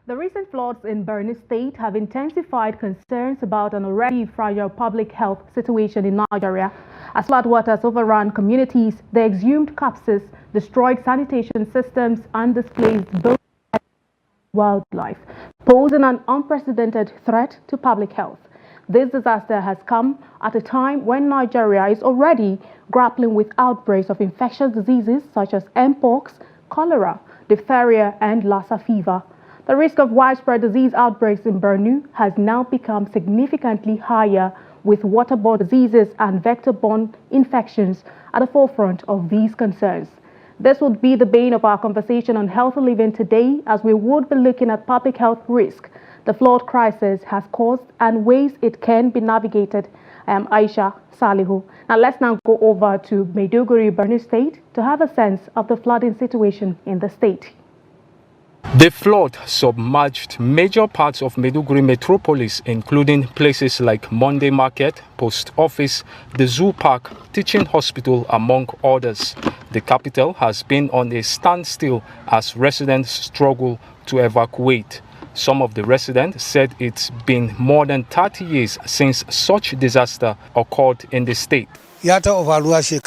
The recent floods in Borno State have intensified concerns about an already fragile public health situation in Nigeria. As floodwaters overran communities, they exhumed corpses, destroyed sanitation systems, and displaced both wildlife, posing an unprecedented threat to public health. This disaster has come at a time when Nigeria is already grappling with outbreaks of infectious diseases such as mpox, cholera, diphtheria, and Lassa fever. The risk of widespread disease outbreaks in Borno has now become significantly higher, with waterborne diseases and vector-borne infections at the forefront of these concerns. This would be the bane of our conversation on healthy living today, as we would be looking at public health risk the flood crisis has caused and ways it can be navigated. I am Aisha, Salihu. Now let's now go over to Maiduguri, Borno State to have a sense of the flooding situation in the state. The flood submerged major parts of Maiduguri metropolis, including places like Monday Market, Post Office, the Zoo Park, Teaching Hospital, among others. The capital has been on a standstill as residents struggle to evacuate. Some of the residents said it's been more than 30 years since such disaster occurred in the state. The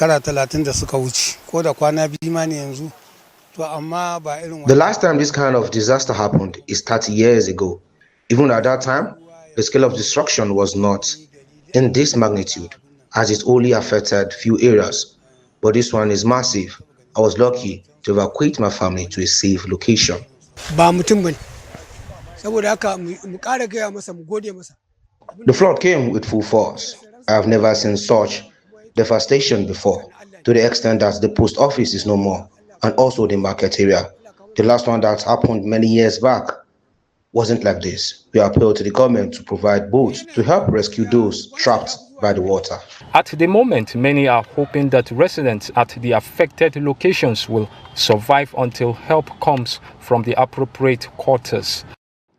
last time this kind of disaster happened is 30 years ago. Even at that time, the scale of destruction was not in this magnitude, as it only affected few areas. But this one is massive. I was lucky to evacuate my family to a safe location. The flood came with full force. I have never seen such devastation before, to the extent that the post office is no more, and also the market area. The last one that happened many years back wasn't like this. We appeal to the government to provide boats to help rescue those trapped by the water. At the moment, many are hoping that residents at the affected locations will survive until help comes from the appropriate quarters.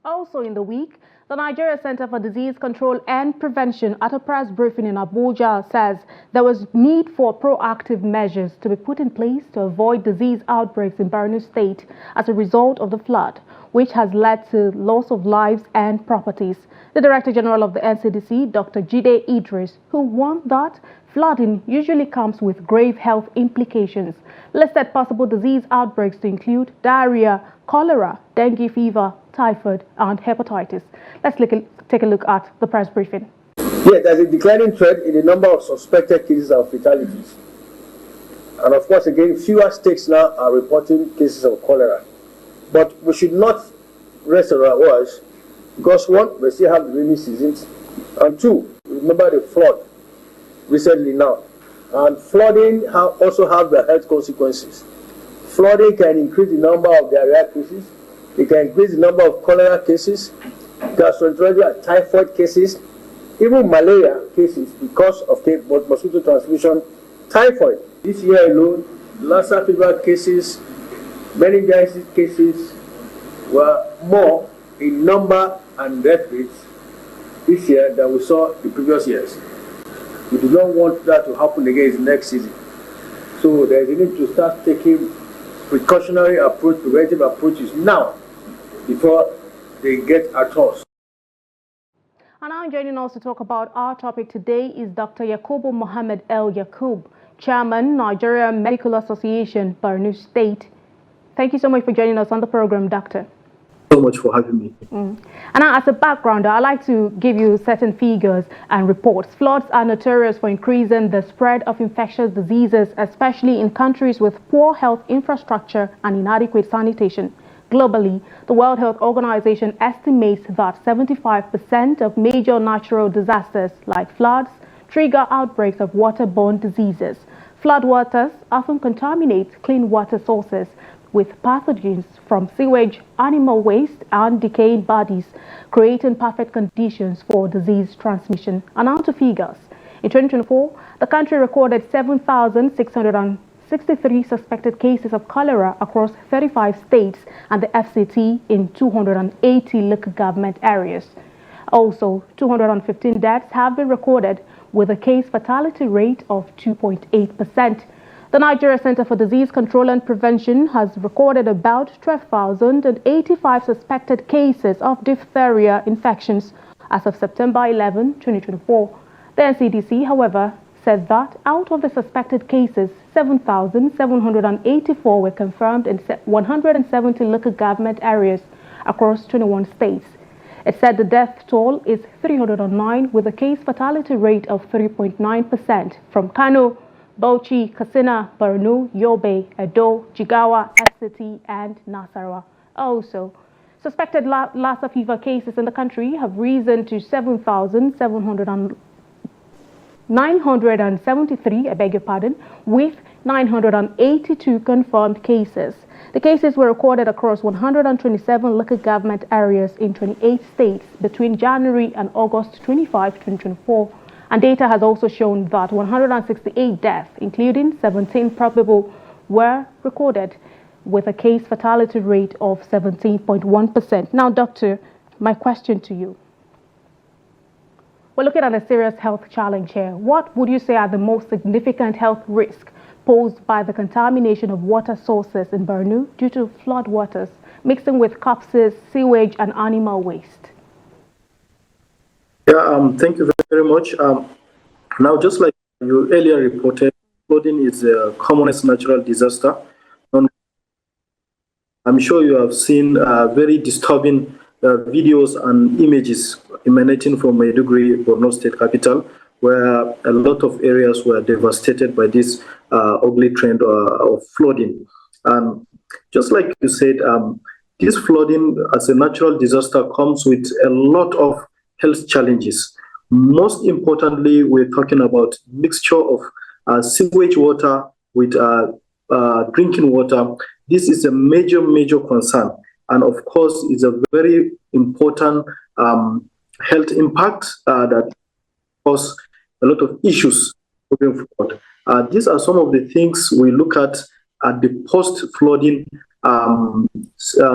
Also in the week, the Nigeria Center for Disease Control and Prevention at a press briefing in Abuja says there was need for proactive measures to be put in place to avoid disease outbreaks in Borno State as a result of the flood, which has led to loss of lives and properties. The Director General of the NCDC, Dr. Jide Idris, who warned that flooding usually comes with grave health implications, listed possible disease outbreaks to include diarrhea, cholera, dengue fever, typhoid, and hepatitis. Let's take a look at the press briefing. Yeah, there's a declining trend in the number of suspected cases of fatalities. And of course, again, fewer states now are reporting cases of cholera. But we should not rest on our laurels, because one, we still have the rainy seasons, and two, remember the flood recently now. And flooding also have the health consequences. Flooding can increase the number of diarrhea cases, it can increase the number of cholera cases, gastroenterology, typhoid cases, even malaria cases because of mosquito transmission, typhoid. This year alone, Lassa fever cases, meningitis cases were more in number and death rates this year than we saw the previous years. We do not want that to happen again next season. So there is a need to start taking precautionary approach, preventive approaches now before they get at us. And now joining us to talk about our topic today is Dr. Yakubu Mohammed El Yakub, Chairman, Nigeria Medical Association, Borno State. Thank you so much for joining us on the program, Doctor. So much for having me. And now, as a background, I'd like to give you certain figures and reports. Floods are notorious for increasing the spread of infectious diseases, especially in countries with poor health infrastructure and inadequate sanitation. Globally, the World Health Organization estimates that 75% of major natural disasters like floods trigger outbreaks of waterborne diseases. Floodwaters often contaminate clean water sources with pathogens from sewage, animal waste, and decaying bodies, creating perfect conditions for disease transmission. And now to figures. In 2024, the country recorded 7,663 suspected cases of cholera across 35 states and the FCT in 280 local government areas. Also, 215 deaths have been recorded with a case fatality rate of 2.8%. The Nigeria Center for Disease Control and Prevention has recorded about 12,085 suspected cases of diphtheria infections as of September 11, 2024. The NCDC, however, said that out of the suspected cases, 7,784 were confirmed in 170 local government areas across 21 states. It said the death toll is 309 with a case fatality rate of 3.9% from Kano, Bauchi, Katsina, Borno, Yobe, Edo, Jigawa, FCT, and Nasarawa. Also, suspected Lassa fever cases in the country have risen to 7,973, with 982 confirmed cases. The cases were recorded across 127 local government areas in 28 states between January and August 25, 2024. And data has also shown that 168 deaths, including 17 probable, were recorded with a case fatality rate of 17.1%. Now, Doctor, my question to you. We're looking at a serious health challenge here. What would you say are the most significant health risks posed by the contamination of water sources in Borno due to flood waters mixing with corpses, sewage, and animal waste? Yeah, thank you very much. Now, just like you earlier reported, flooding is the commonest natural disaster. I'm sure you have seen very disturbing videos and images emanating from Maiduguri, Borno state capital, where a lot of areas were devastated by this ugly trend of flooding. Just like you said, this flooding as a natural disaster comes with a lot of health challenges. Most importantly, we're talking about mixture of sewage water with drinking water. This is a major concern, and of course, it's a very important health impact that cause a lot of issues moving forward. These are some of the things we look at the post-flooding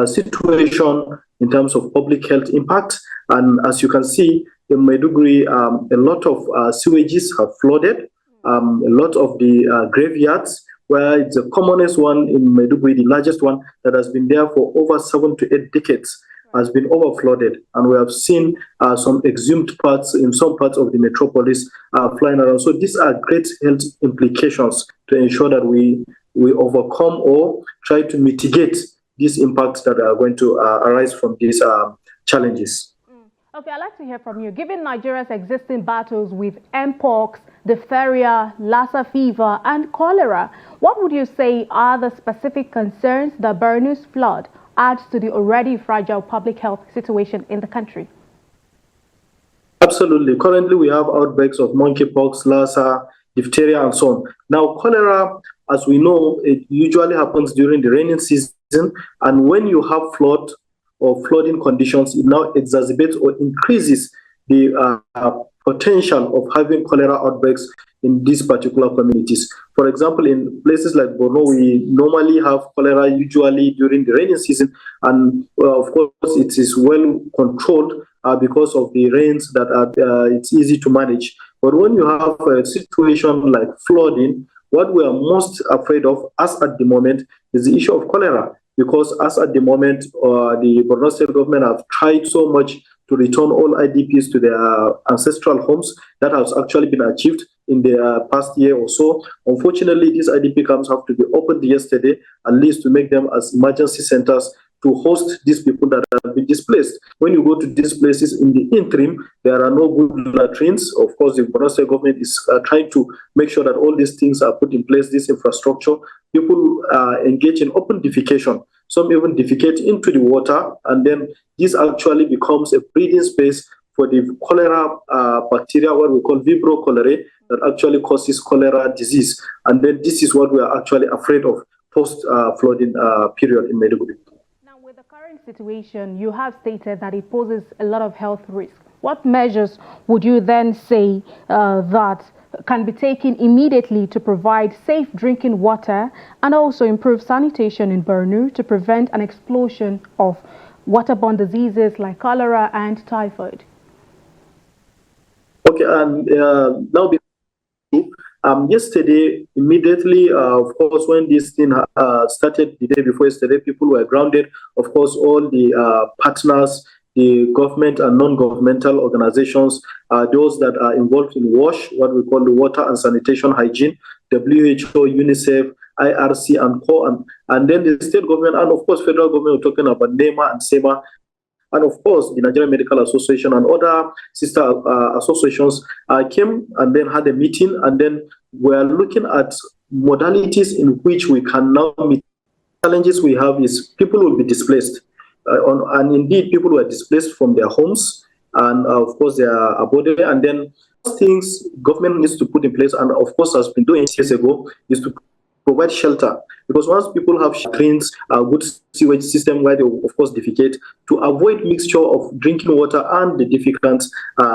situation in terms of public health impact. And as you can see, in Maiduguri, a lot of sewages have flooded. A lot of the graveyards, where it's the commonest one in Maiduguri, the largest one that has been there for over 7 to 8 decades, has been overflooded. And we have seen some exhumed parts in some parts of the metropolis flying around. So these are great health implications to ensure that we overcome or try to mitigate these impacts that are going to arise from these challenges. Okay, I'd like to hear from you. Given Nigeria's existing battles with mpox, diphtheria, Lassa fever, and cholera, what would you say are the specific concerns that Borno's flood adds to the already fragile public health situation in the country? Absolutely. Currently, we have outbreaks of monkeypox, Lassa, diphtheria, and so on. Now, cholera, as we know, it usually happens during the rainy season, and when you have flood or flooding conditions, it now exacerbates or increases the potential of having cholera outbreaks in these particular communities. For example, in places like Borno, we normally have cholera usually during the rainy season, and of course it is well controlled because of the rains that it's easy to manage. But when you have a situation like flooding, what we are most afraid of, as at the moment, is the issue of cholera. Because as at the moment, the Borno state government have tried so much to return all IDPs to their ancestral homes. That has actually been achieved in the past year or so. Unfortunately, these IDP camps have to be opened yesterday, at least to make them as emergency centers to host these people that have been displaced. When you go to these places in the interim, there are no good latrines. Of course, the Borno state government is trying to make sure that all these things are put in place, this infrastructure. People engage in open defecation. Some even defecate into the water, and then this actually becomes a breeding space for the cholera bacteria, what we call Vibrio cholerae, that actually causes cholera disease. And then this is what we are actually afraid of post-flooding period in Maiduguri. Now, with the current situation, you have stated that it poses a lot of health risks. What measures would you then say that can be taken immediately to provide safe drinking water and also improve sanitation in Borno to prevent an explosion of waterborne diseases like cholera and typhoid? Okay, and now Yesterday, immediately, of course, when this thing started the day before yesterday, people were grounded. Of course, all the partners, the government and non-governmental organizations, those that are involved in WASH, what we call the water and sanitation hygiene, WHO, UNICEF, IRC, and CO, and then the state government, and of course, federal government, we're talking about NEMA and SEMA, and of course, the Nigerian Medical Association and other sister associations came and then had a meeting, and then we're looking at modalities in which we can now meet. Challenges we have is people will be displaced, and indeed people were displaced from their homes, and of course they are abroad, and then things government needs to put in place, and of course has been doing years ago, is to provide shelter, because once people have clean, good sewage system where they of course defecate, to avoid mixture of drinking water and the defecants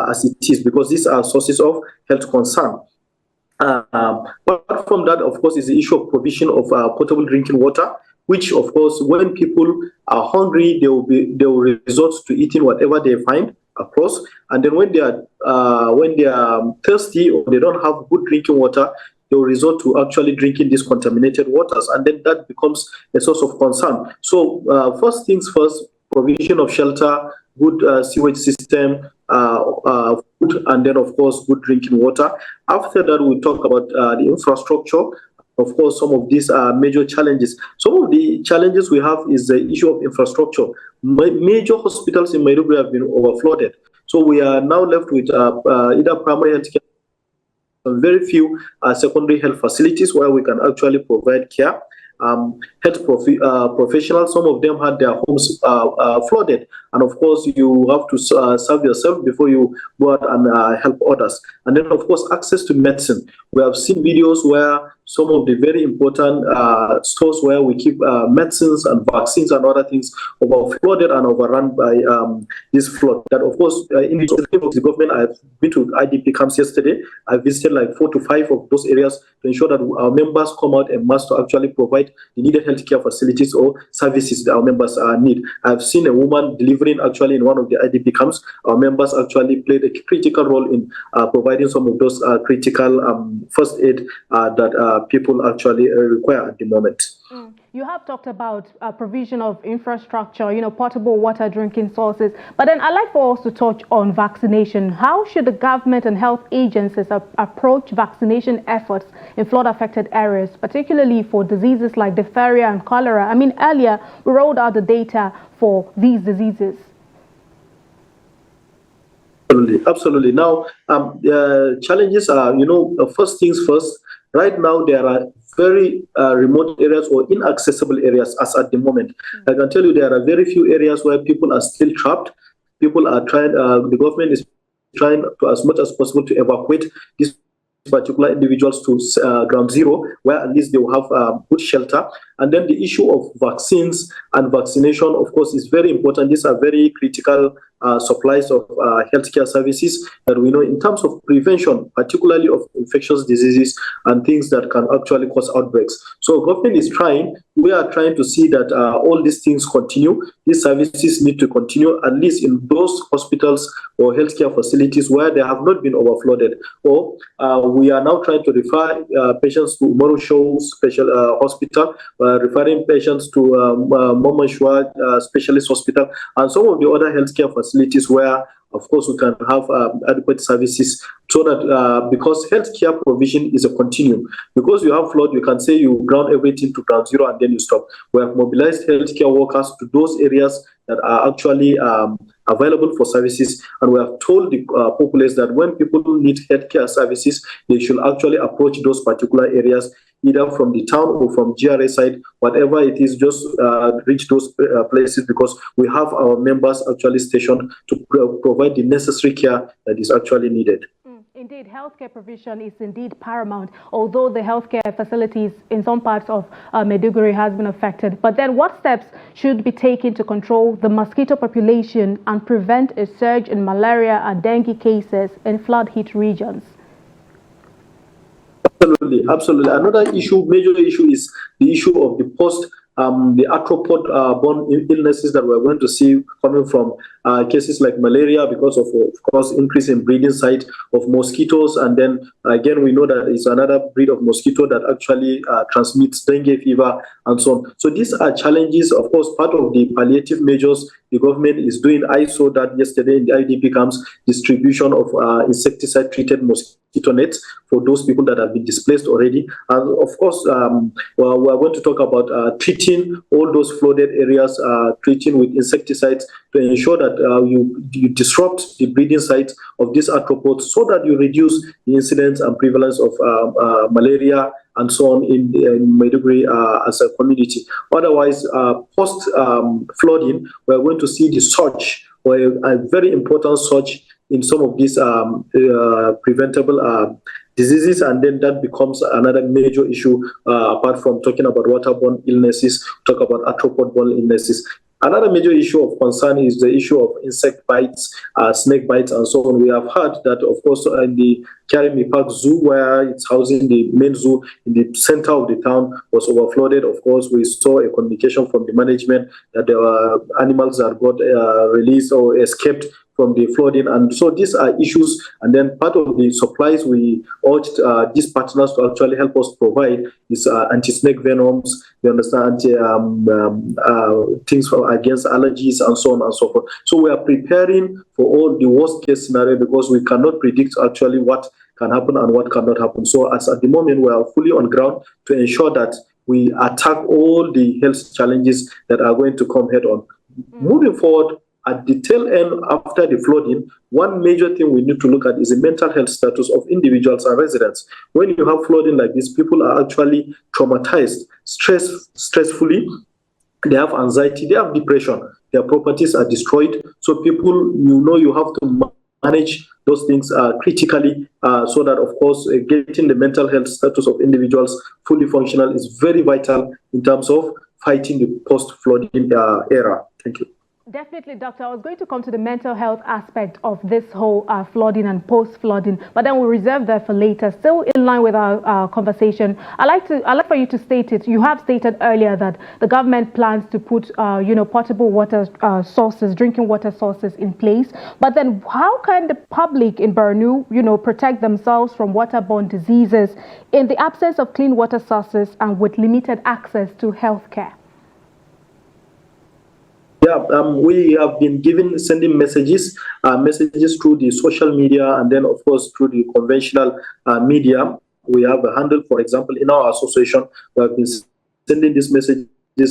as it is, because these are sources of health concern. Apart from that, of course, is the issue of provision of potable drinking water, which of course, when people are hungry, they will resort to eating whatever they find across, and then when they are thirsty or they don't have good drinking water, they will resort to actually drinking these contaminated waters, and then that becomes a source of concern. So first things first, provision of shelter, good sewage system, food, and then of course good drinking water. After that, we'll talk about the infrastructure. Of course, some of these are major challenges. Some of the challenges we have is the issue of infrastructure. Major hospitals in Maiduguri have been overflooded. So we are now left with either primary health care, very few secondary health facilities where we can actually provide care. Health professionals, some of them had their homes flooded, and of course you have to serve yourself before you go out and help others. And then of course access to medicine. We have seen videos where some of the very important stores where we keep medicines and vaccines and other things overflooded and overrun by this flood. That of course in the government, I've been to IDP camps yesterday. I visited like 4 to 5 of those areas to ensure that our members come out and must to actually provide the needed healthcare facilities or services that our members need. I've seen a woman delivering actually in one of the IDP camps. Our members actually played a critical role in providing some of those critical first aid that people actually require at the moment. You have talked about provision of infrastructure, potable water drinking sources. But then I'd like for us to touch on vaccination. How should the government and health agencies approach vaccination efforts in flood-affected areas, particularly for diseases like diphtheria and cholera? I mean, earlier we rolled out the data for these diseases. Absolutely. Now, the challenges are, first things first. Right now, there are very remote areas or inaccessible areas as at the moment. I can tell you there are very few areas where people are still trapped. People are trying, the government is trying to, as much as possible, to evacuate these particular individuals to ground zero, where at least they will have good shelter. And then the issue of vaccines and vaccination, of course, is very important. These are very critical supplies of healthcare services that we know in terms of prevention, particularly of infectious diseases and things that can actually cause outbreaks. So government is trying, we are trying to see that all these things continue. These services need to continue, at least in those hospitals or healthcare facilities where they have not been overflooded. Or we are now trying to refer patients to Umaru Show Special Hospital, referring patients to Momashwa Specialist Hospital, and some of the other healthcare facilities where, of course, we can have adequate services, so that because healthcare provision is a continuum. Because you have flood, you can say you ground everything to ground zero and then you stop. We have mobilized healthcare workers to those areas that are actually available for services, and we have told the populace that when people need healthcare services, they should actually approach those particular areas, either from the town or from GRA side, whatever it is, just reach those places, because we have our members actually stationed to provide the necessary care that is actually needed. Indeed, healthcare provision is indeed paramount, although the healthcare facilities in some parts of Maiduguri has been affected. But then what steps should be taken to control the mosquito population and prevent a surge in malaria and dengue cases in flood-hit regions? Absolutely. Another issue, major issue, is the issue of the the arthropod-borne illnesses that we're going to see coming from cases like malaria because of course, increase in breeding site of mosquitoes. And then again, we know that it's another breed of mosquito that actually transmits dengue fever and so on. So these are challenges. Of course, part of the palliative measures the government is doing. I saw that yesterday in the IDP camps, distribution of insecticide-treated mosquito nets for those people that have been displaced already. And of course, well, we're going to talk about treating all those flooded areas, treating with insecticides to ensure that you disrupt the breeding sites of these arthropods so that you reduce the incidence and prevalence of malaria and so on in Maiduguri as a community. Otherwise, post-flooding, we're going to see the surge, or a very important surge in some of these preventable diseases, and then that becomes another major issue apart from talking about waterborne illnesses, talk about arthropod-borne illnesses. Another major issue of concern is the issue of insect bites, snake bites, and so on. We have heard that, of course, in the Karimi Park Zoo, where it's housing the main zoo in the center of the town, was overflooded. Of course, we saw a communication from the management that there were animals that got released or escaped from the flooding. And so these are issues. And then part of the supplies we urged these partners to actually help us provide is anti-snake venoms, you understand, things against allergies and so on and so forth. So we are preparing for all the worst case scenario because we cannot predict actually what can happen and what cannot happen. So as at the moment, we are fully on ground to ensure that we attack all the health challenges that are going to come head on. Moving forward, at the tail end after the flooding, one major thing we need to look at is the mental health status of individuals and residents. When you have flooding like this, people are actually traumatized, stressfully, they have anxiety, they have depression, their properties are destroyed. So people, you have to manage those things critically so that, of course, getting the mental health status of individuals fully functional is very vital in terms of fighting the post-flooding era. Thank you. Definitely, Doctor. I was going to come to the mental health aspect of this whole flooding and post-flooding, but then we'll reserve that for later. Still in line with our conversation, I'd like for you to state it. You have stated earlier that the government plans to put, potable water sources, drinking water sources in place. But then, how can the public in Borno, protect themselves from waterborne diseases in the absence of clean water sources and with limited access to healthcare? Yeah, we have been sending messages through the social media, and then, of course, through the conventional media. We have a handle, for example, in our association. We have been sending these messages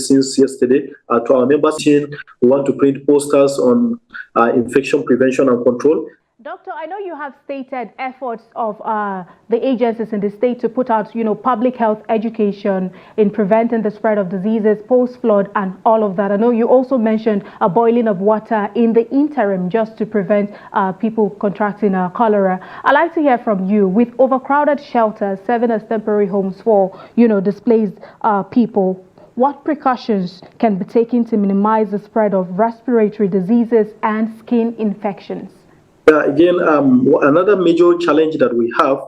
since yesterday to our members. We want to print posters on infection prevention and control. Doctor, I know you have stated efforts of the agencies in the state to put out, public health education in preventing the spread of diseases post-flood and all of that. I know you also mentioned a boiling of water in the interim just to prevent people contracting cholera. I'd like to hear from you. With overcrowded shelters serving as temporary homes for, displaced people, what precautions can be taken to minimize the spread of respiratory diseases and skin infections? Again, another major challenge that we have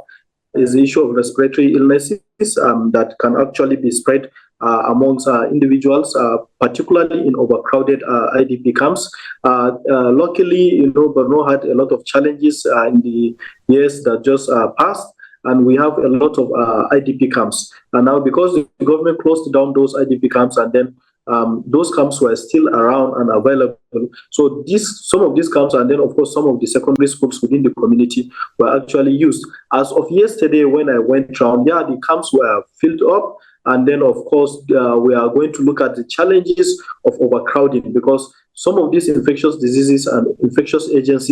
is the issue of respiratory illnesses that can actually be spread amongst individuals, particularly in overcrowded IDP camps. Luckily, Borno had a lot of challenges in the years that just passed, and we have a lot of IDP camps. And now, because the government closed down those IDP camps, and then those camps were still around and available. So some of these camps, and then, of course, some of the secondary schools within the community were actually used. As of yesterday, when I went around, the camps were filled up. And then, of course, we are going to look at the challenges of overcrowding, because some of these infectious diseases and infectious agents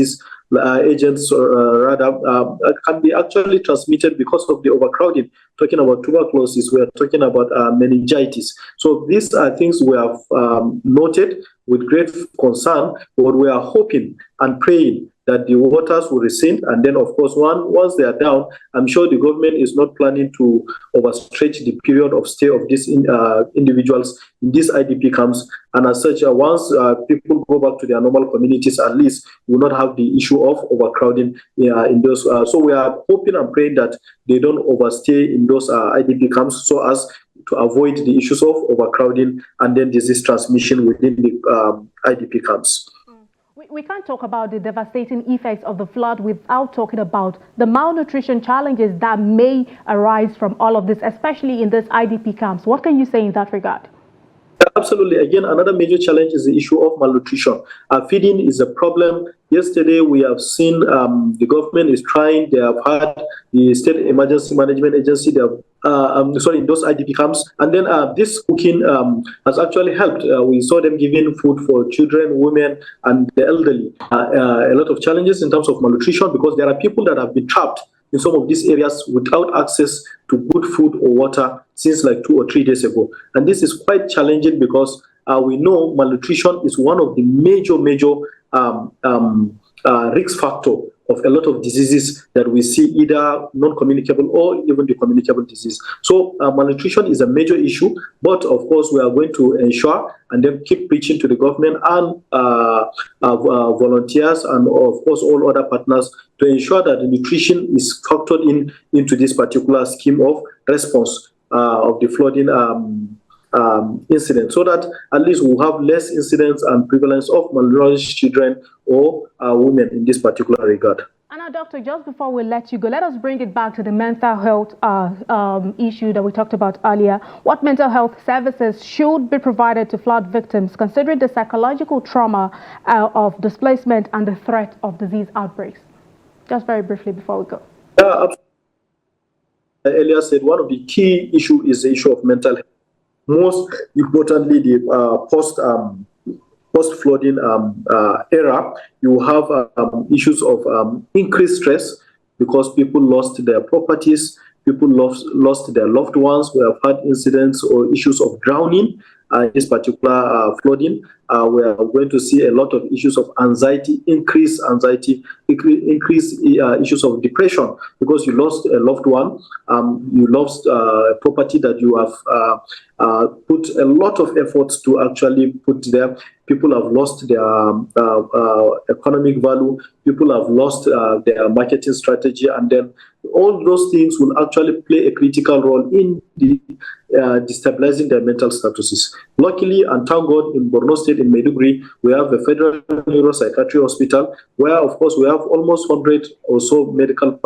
can be actually transmitted because of the overcrowding. Talking about tuberculosis, we are talking about meningitis. So these are things we have noted with great concern, but we are hoping and praying that the waters will recede. And then, of course, once they are down, I'm sure the government is not planning to overstretch the period of stay of these individuals in these IDP camps. And as such, once people go back to their normal communities, at least we will not have the issue of overcrowding in those. So we are hoping and praying that they don't overstay in those IDP camps, so as to avoid the issues of overcrowding and then disease transmission within the IDP camps. We can't talk about the devastating effects of the flood without talking about the malnutrition challenges that may arise from all of this, especially in these IDP camps. What can you say in that regard? Absolutely. Again, another major challenge is the issue of malnutrition. Feeding is a problem. Yesterday, we have seen the government is trying. They have had the State Emergency Management Agency. They have, in those IDP camps. And then this cooking has actually helped. We saw them giving food for children, women, and the elderly. A lot of challenges in terms of malnutrition because there are people that have been trapped in some of these areas without access to good food or water since like 2 or 3 days ago. And this is quite challenging because we know malnutrition is one of the major risk factor of a lot of diseases that we see, either non-communicable or even the communicable disease. So malnutrition is a major issue, but of course we are going to ensure and then keep preaching to the government and volunteers and of course all other partners to ensure that the nutrition is factored into this particular scheme of response of the flooding incident, so that at least we'll have less incidents and prevalence of malnourished children or women in this particular regard. And now, Doctor, just before we let you go, let us bring it back to the mental health issue that we talked about earlier. What mental health services should be provided to flood victims, considering the psychological trauma of displacement and the threat of disease outbreaks? Just very briefly before we go. Absolutely. Earlier said one of the key issues is the issue of mental health. Most importantly, the post-flooding era, you have issues of increased stress because people lost their properties, people lost their loved ones. We have had incidents or issues of drowning in this particular flooding. We are going to see a lot of issues of anxiety, increased issues of depression because you lost a loved one, you lost property that you have put a lot of efforts to actually put there. People have lost their economic value. People have lost their marketing strategy, and then all those things will actually play a critical role in the destabilizing their mental statuses. Luckily, and thank God, in Borno State, in Maiduguri, we have a federal neuropsychiatry hospital where, of course, we have almost 100 or so medical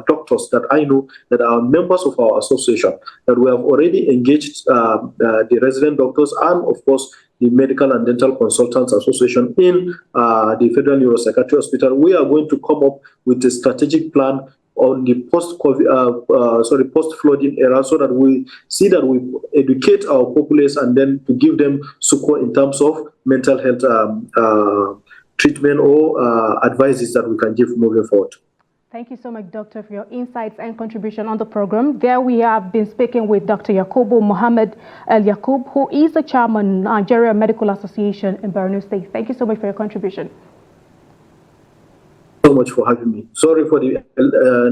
doctors that I know that are members of our association, that we have already engaged the resident doctors and, of course, the Medical and Dental Consultants Association in the Federal Neuropsychiatry Hospital. We are going to come up with a strategic plan on the post-flooding era, so that we see that we educate our populace and then to give them support in terms of mental health treatment or advices that we can give moving forward. Thank you so much, Doctor, for your insights and contribution on the program. There we have been speaking with Dr. Yakubu Mohammed El Yakub, who is the chairman of Nigeria Medical Association in Borno State. Thank you so much for your contribution. So much for having me. Sorry for the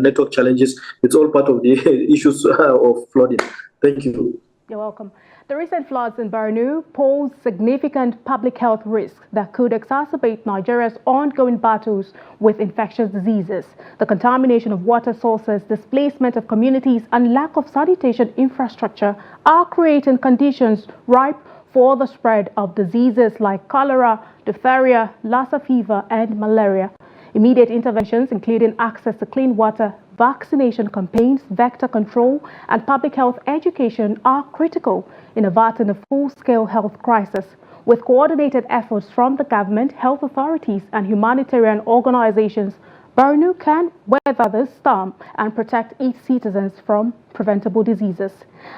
network challenges. It's all part of the issues of flooding. Thank you. You're welcome. The recent floods in Borno pose significant public health risks that could exacerbate Nigeria's ongoing battles with infectious diseases. The contamination of water sources, displacement of communities, and lack of sanitation infrastructure are creating conditions ripe for the spread of diseases like cholera, diphtheria, Lassa fever, and malaria. Immediate interventions, including access to clean water, vaccination campaigns, vector control, and public health education are critical in averting a full-scale health crisis. With coordinated efforts from the government, health authorities, and humanitarian organizations, Borno can weather this storm and protect its citizens from preventable diseases.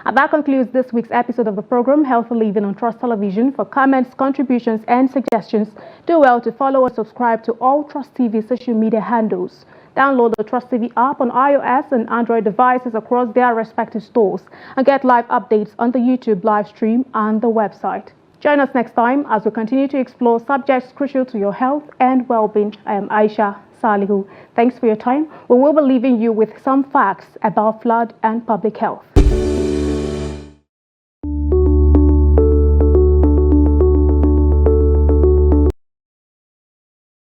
And that concludes this week's episode of the program, Healthy Living on Trust Television. For comments, contributions, and suggestions, do well to follow or subscribe to all Trust TV social media handles. Download the Trust TV app on iOS and Android devices across their respective stores and get live updates on the YouTube live stream and the website. Join us next time as we continue to explore subjects crucial to your health and well-being. I am Aisha. Salihu. Thanks for your time. We will be leaving you with some facts about flood and public health.